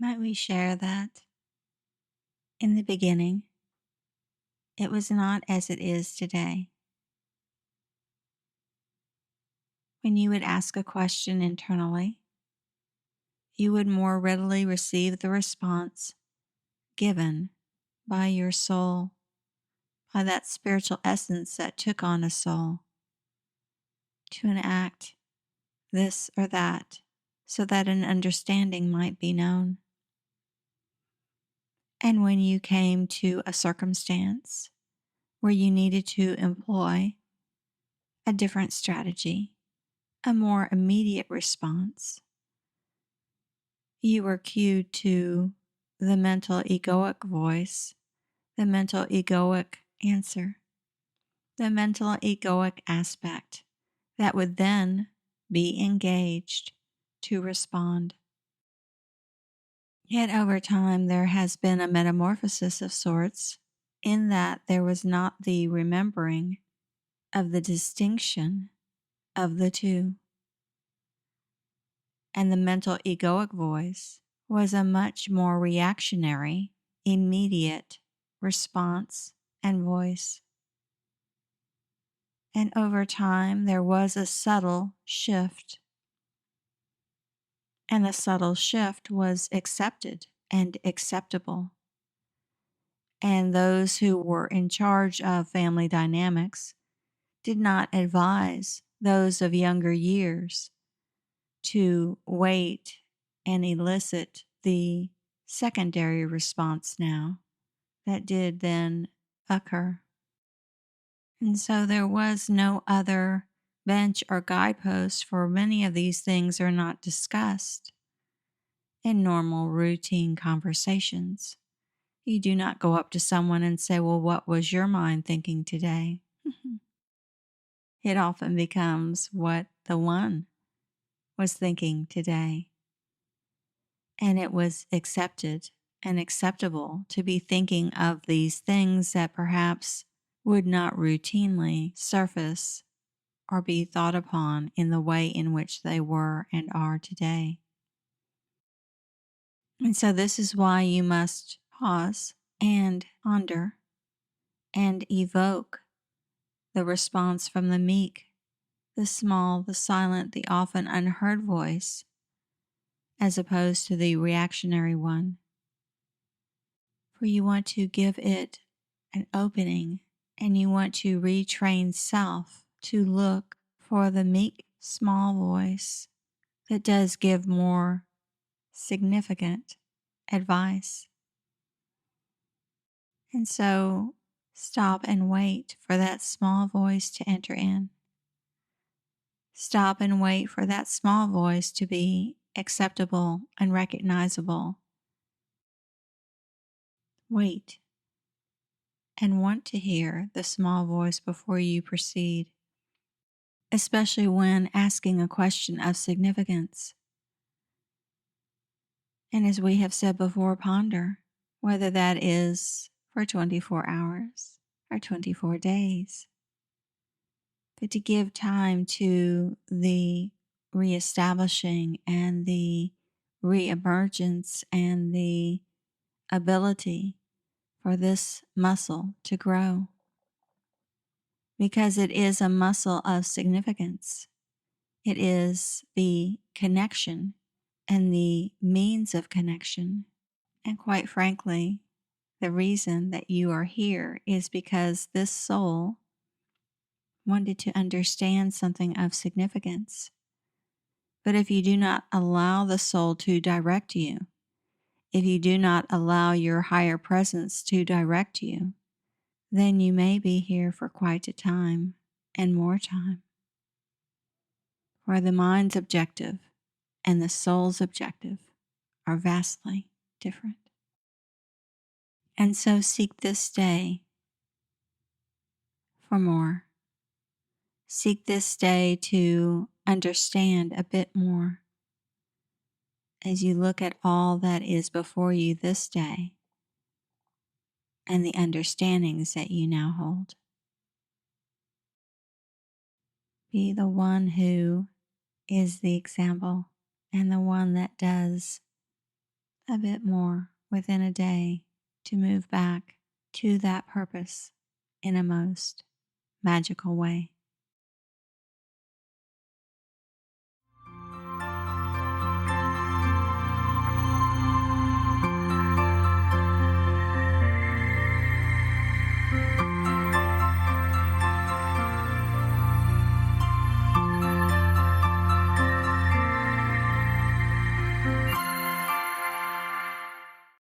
Might we share that in the beginning, it was not as it is today. When you would ask a question internally, you would more readily receive the response given by your soul, by that spiritual essence that took on a soul to enact this or that so that an understanding might be known. And when you came to a circumstance where you needed to employ a different strategy, a more immediate response, you were cued to the mental egoic voice, the mental egoic answer, the mental egoic aspect that would then be engaged to respond. Yet over time, there has been a metamorphosis of sorts in that there was not the remembering of the distinction of the two. And the mental egoic voice was a much more reactionary, immediate response and voice. And over time, there was a subtle shift. And the subtle shift was accepted and acceptable. And those who were in charge of family dynamics did not advise those of younger years to wait and elicit the secondary response now that did then occur. And so there was no other bench or guidepost, for many of these things are not discussed in normal routine conversations. You do not go up to someone and say, well, what was your mind thinking today? It often becomes what the one was thinking today. And it was accepted and acceptable to be thinking of these things that perhaps would not routinely surface or be thought upon in the way in which they were and are today. And so this is why you must pause and ponder and evoke the response from the meek, the small, the silent, the often unheard voice, as opposed to the reactionary one. For you want to give it an opening, and you want to retrain self to look for the meek, small voice that does give more significant advice. And so stop and wait for that small voice to enter in. Stop and wait for that small voice to be acceptable and recognizable. Wait and want to hear the small voice before you proceed, especially when asking a question of significance. And as we have said before, ponder whether that is for 24 hours or 24 days. But to give time to the reestablishing and the reemergence and the ability for this muscle to grow. Because it is a muscle of significance. It is the connection and the means of connection. And quite frankly, the reason that you are here is because this soul wanted to understand something of significance. But if you do not allow the soul to direct you, if you do not allow your higher presence to direct you, then you may be here for quite a time and more time. For the mind's objective and the soul's objective are vastly different. And so seek this day for more. Seek this day to understand a bit more as you look at all that is before you this day and the understandings that you now hold. Be the one who is the example and the one that does a bit more within a day to move back to that purpose in a most magical way.